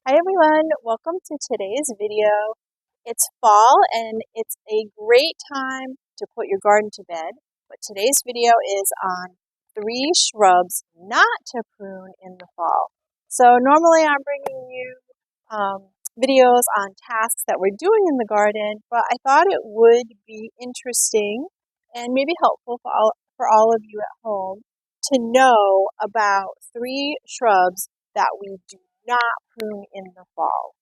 Hi everyone, welcome to today's video. It's fall and it's a great time to put your garden to bed, but today's video is on 3 shrubs not to prune in the fall. So normally I'm bringing you videos on tasks that we're doing in the garden, but I thought it would be interesting and maybe helpful for all of you at home to know about 3 shrubs that we do not prune in the fall.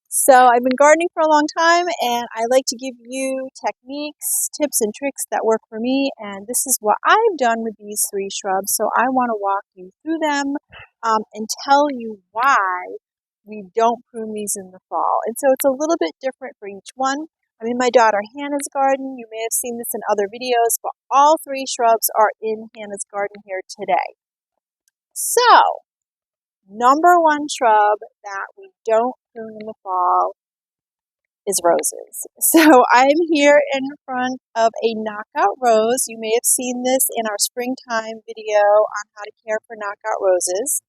So I've been gardening for a long time and I like to give you techniques, tips, and tricks that work for me, and this is what I've done with these 3 shrubs. So I want to walk you through them and tell you why we don't prune these in the fall. And so it's a little bit different for each one. I'm in my daughter Hannah's garden. You may have seen this in other videos, but all 3 shrubs are in Hannah's garden here today. So number 1 shrub that we don't prune in the fall is roses. So I'm here in front of a knockout rose. You may have seen this in our springtime video on how to care for knockout roses.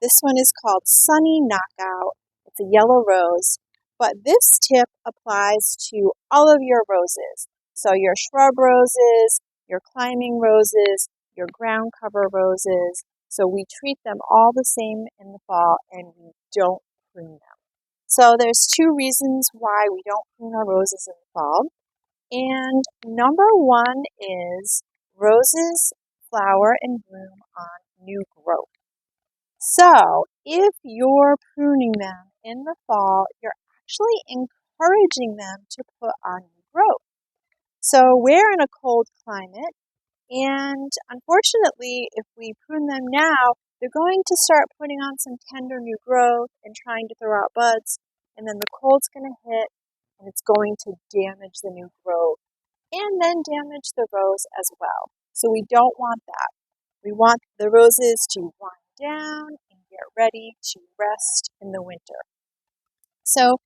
This one is called Sunny Knockout. It's a yellow rose, but this tip applies to all of your roses. So your shrub roses, your climbing roses, your ground cover roses. So we treat them all the same in the fall and we don't prune them. So there's 2 reasons why we don't prune our roses in the fall. And number 1 is roses flower and bloom on new growth. So if you're pruning them in the fall, you're actually encouraging them to put on new growth. So we're in a cold climate, and unfortunately, if we prune them now, they're going to start putting on some tender new growth and trying to throw out buds, and then the cold's going to hit and it's going to damage the new growth and then damage the rose as well. So we don't want that. We want the roses to wind down and get ready to rest in the winter. So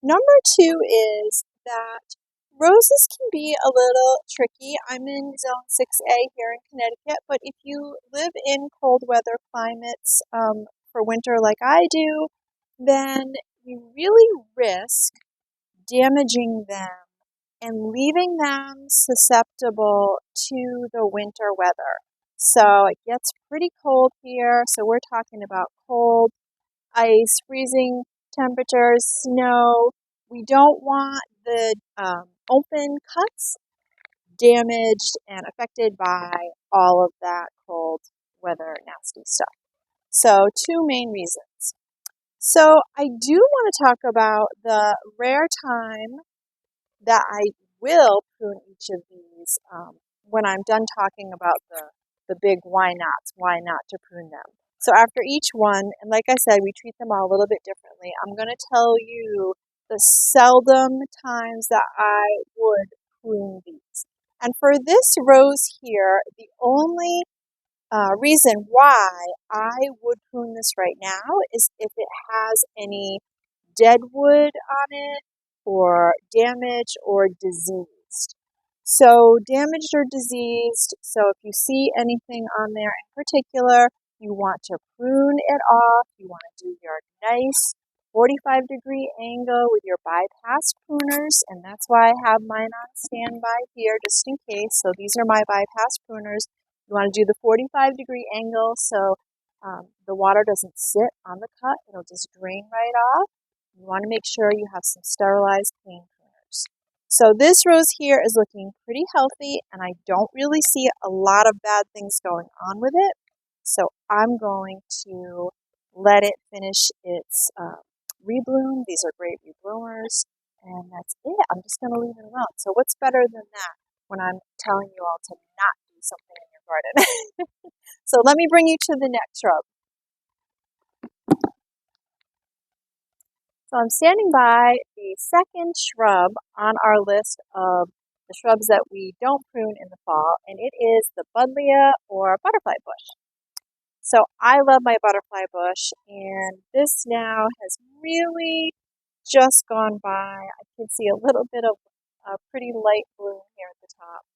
number 2 is that roses can be a little tricky. I'm in zone 6A here in Connecticut, but if you live in cold weather climates for winter like I do, then you really risk damaging them and leaving them susceptible to the winter weather. So it gets pretty cold here, so we're talking about cold, ice, freezing temperatures, snow. We don't want the open cuts damaged and affected by all of that cold weather nasty stuff. So 2 main reasons. So I do want to talk about the rare time that I will prune each of these when I'm done talking about the big why not to prune them. So after each one, and like I said, we treat them all a little bit differently, I'm going to tell you the seldom times that I would prune these. And for this rose here, the only reason why I would prune this right now is if it has any dead wood on it or damaged or diseased. So damaged or diseased, so if you see anything on there in particular, you want to prune it off. You want to do your nice 45-degree angle with your bypass pruners, and that's why I have mine on standby here just in case. So these are my bypass pruners. You want to do the 45-degree angle so the water doesn't sit on the cut. It'll just drain right off. You want to make sure you have some sterilized clean pruners. So this rose here is looking pretty healthy, and I don't really see a lot of bad things going on with it. So I'm going to let it finish its rebloom. These are great rebloomers, and that's it. I'm just going to leave it alone. So what's better than that when I'm telling you all to not do something in your garden? So let me bring you to the next shrub. So I'm standing by the second shrub on our list of the shrubs that we don't prune in the fall, and it is the buddleia or butterfly bush. So I love my butterfly bush, and this now has really just gone by. I can see a little bit of a pretty light bloom here at the top.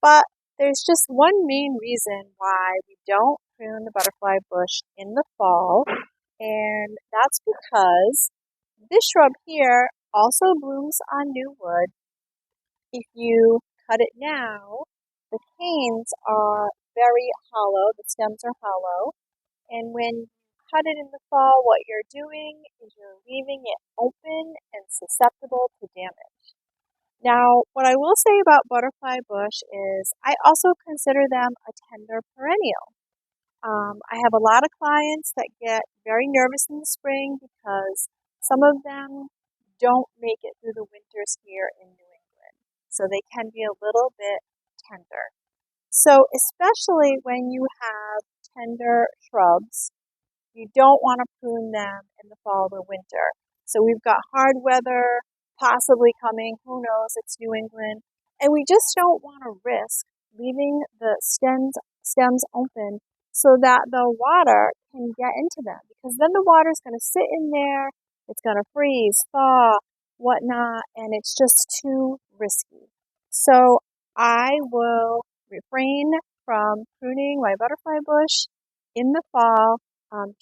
But there's just one main reason why we don't prune the butterfly bush in the fall, and that's because This shrub here also blooms on new wood. If you cut it now, the canes are very hollow, the stems are hollow, and when you cut it in the fall, what you're doing is you're leaving it open and susceptible to damage. Now, what I will say about butterfly bush is I also consider them a tender perennial. I have a lot of clients that get very nervous in the spring because some of them don't make it through the winters here in New England. So they can be a little bit tender. So especially when you have tender shrubs, you don't want to prune them in the fall or winter. So we've got hard weather possibly coming. Who knows? It's New England. And we just don't want to risk leaving the stems open so that the water can get into them. Because then the water is going to sit in there. It's going to freeze, thaw, whatnot. And it's just too risky. So I will refrain from pruning my butterfly bush in the fall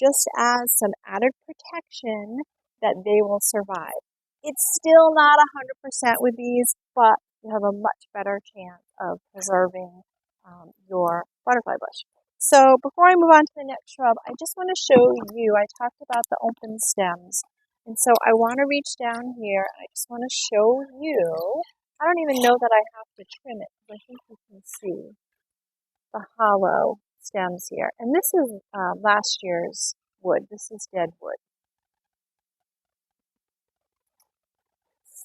just as some added protection that they will survive. It's still not 100% with these, but you have a much better chance of preserving your butterfly bush. So before I move on to the next shrub, I just want to show you, I talked about the open stems. And so I want to reach down here, and I just want to show you, I don't even know that I have to trim it, because I think you can see the hollow stems here. And this is last year's wood. This is dead wood.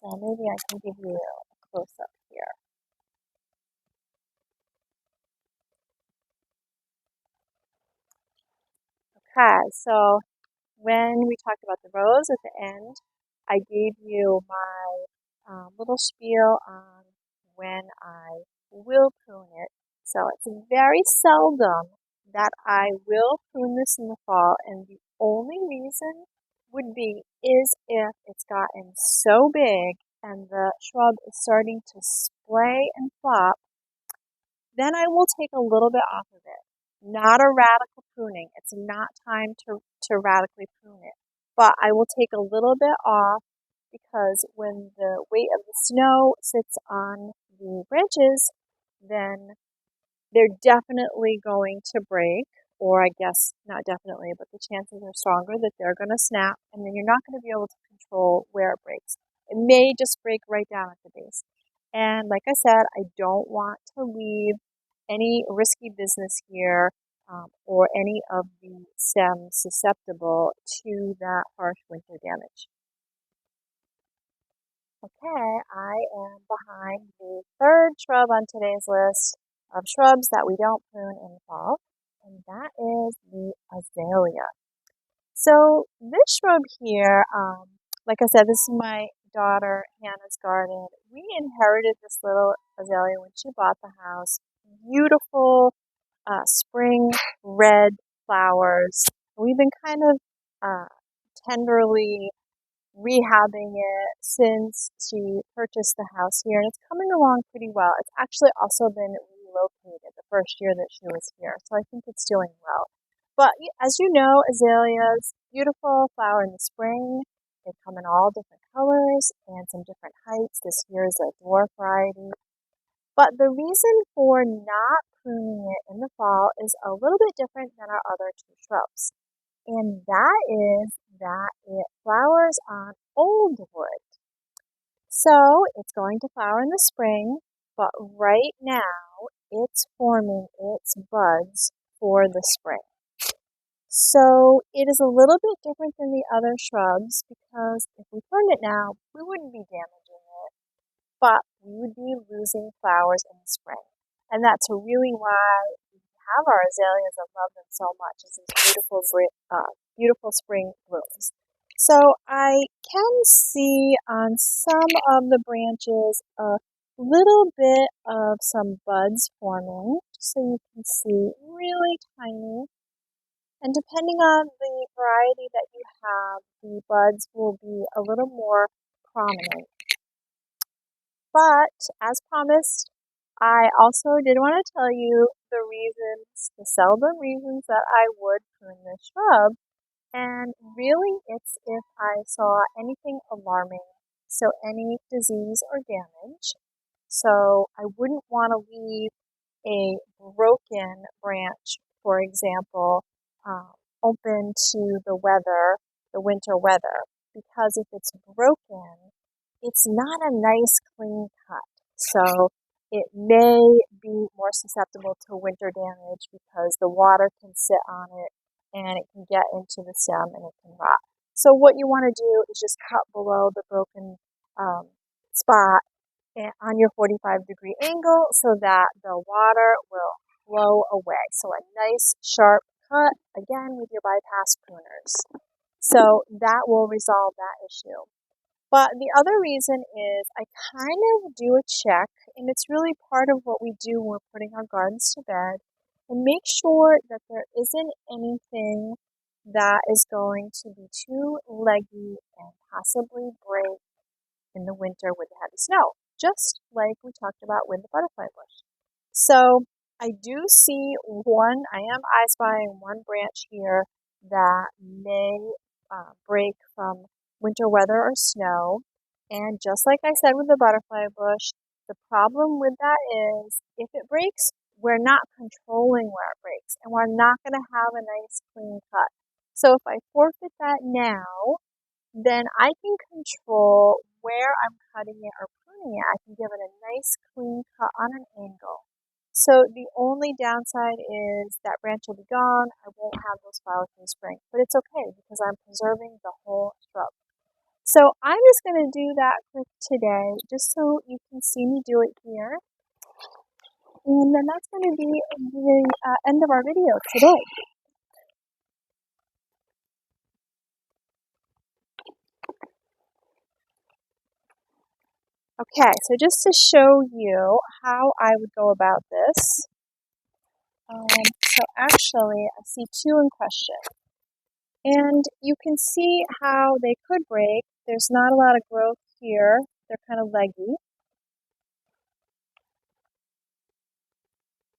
So maybe I can give you a close-up here. Okay, so when we talked about the rose at the end, I gave you my little spiel on when I will prune it. So it's very seldom that I will prune this in the fall, and the only reason would be is if it's gotten so big and the shrub is starting to splay and flop, then I will take a little bit off of it. Not a radical pruning. It's not time to radically prune it. But I will take a little bit off because when the weight of the snow sits on the branches, then they're definitely going to break, or I guess not definitely, but the chances are stronger that they're going to snap, and then you're not going to be able to control where it breaks. It may just break right down at the base. And like I said, I don't want to leave any risky business here or any of the stems susceptible to that harsh winter damage. Okay, I am behind the third shrub on today's list of shrubs that we don't prune in the fall, and that is the azalea. So this shrub here, like I said, this is my daughter Hannah's garden. We inherited this little azalea when she bought the house. Beautiful spring red flowers. We've been kind of tenderly rehabbing it since she purchased the house here, and it's coming along pretty well. It's actually also been relocated the first year that she was here, so I think it's doing well. But as you know, azaleas, beautiful flower in the spring. They come in all different colors and some different heights. This here is a dwarf variety. But the reason for not pruning it in the fall is a little bit different than our other two shrubs. And that is that it flowers on old wood. So it's going to flower in the spring, but right now it's forming its buds for the spring. So it is a little bit different than the other shrubs because if we pruned it now, we wouldn't be damaging it, but we would be losing flowers in the spring. And that's really why we have our azaleas and love them so much, is these beautiful spring blooms. So I can see on some of the branches a little bit of some buds forming, just so you can see, really tiny. And depending on the variety that you have, the buds will be a little more prominent. But as promised, I also did want to tell you the seldom reasons that I would prune this shrub. And really, it's if I saw anything alarming, so any disease or damage. So I wouldn't want to leave a broken branch, for example, open to the weather, the winter weather, because if it's broken, it's not a nice clean cut. So it may be more susceptible to winter damage because the water can sit on it and it can get into the stem and it can rot. So what you want to do is just cut below the broken spot on your 45-degree angle so that the water will flow away. So a nice sharp cut, again with your bypass pruners. So that will resolve that issue. But the other reason is I kind of do a check, and it's really part of what we do when we're putting our gardens to bed, and make sure that there isn't anything that is going to be too leggy and possibly break in the winter with the heavy snow, just like we talked about with the butterfly bush. So I do see I am eye-spying one branch here that may break from winter weather or snow. And just like I said with the butterfly bush, the problem with that is if it breaks, we're not controlling where it breaks, and we're not going to have a nice clean cut. So if I forfeit that now, then I can control where I'm cutting it or pruning it. I can give it a nice clean cut on an angle. So the only downside is that branch will be gone. I won't have those flowers in spring, but it's okay because I'm preserving the whole shrub. So I'm just going to do that quick today just so you can see me do it here. And then that's going to be the end of our video today. Okay, so just to show you how I would go about this. So actually, I see two in question. And you can see how they could break. There's not a lot of growth here. They're kind of leggy.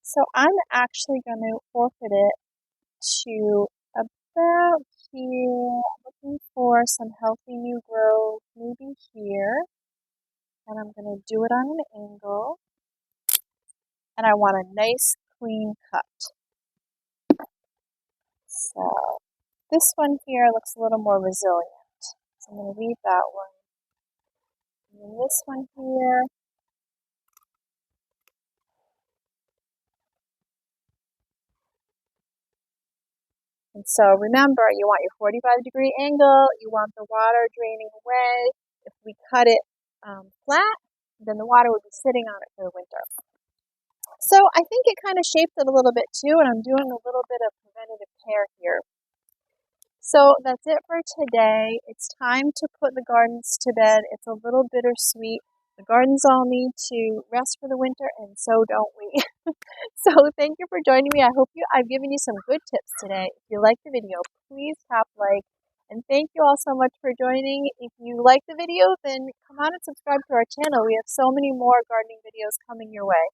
So I'm actually going to forfeit it to about here. I'm looking for some healthy new growth, maybe here. And I'm going to do it on an angle. And I want a nice clean cut. So this one here looks a little more resilient. So I'm going to leave that one. And then this one here. And so remember, you want your 45-degree angle, you want the water draining away. If we cut it flat, then the water would be sitting on it for the winter. So I think it kind of shaped it a little bit too, and I'm doing a little bit of preventative care here. So that's it for today. It's time to put the gardens to bed. It's a little bittersweet. The gardens all need to rest for the winter, and so don't we. So thank you for joining me. I hope I've given you some good tips today. If you like the video, please tap like. And thank you all so much for joining. If you like the video, then come on and subscribe to our channel. We have so many more gardening videos coming your way.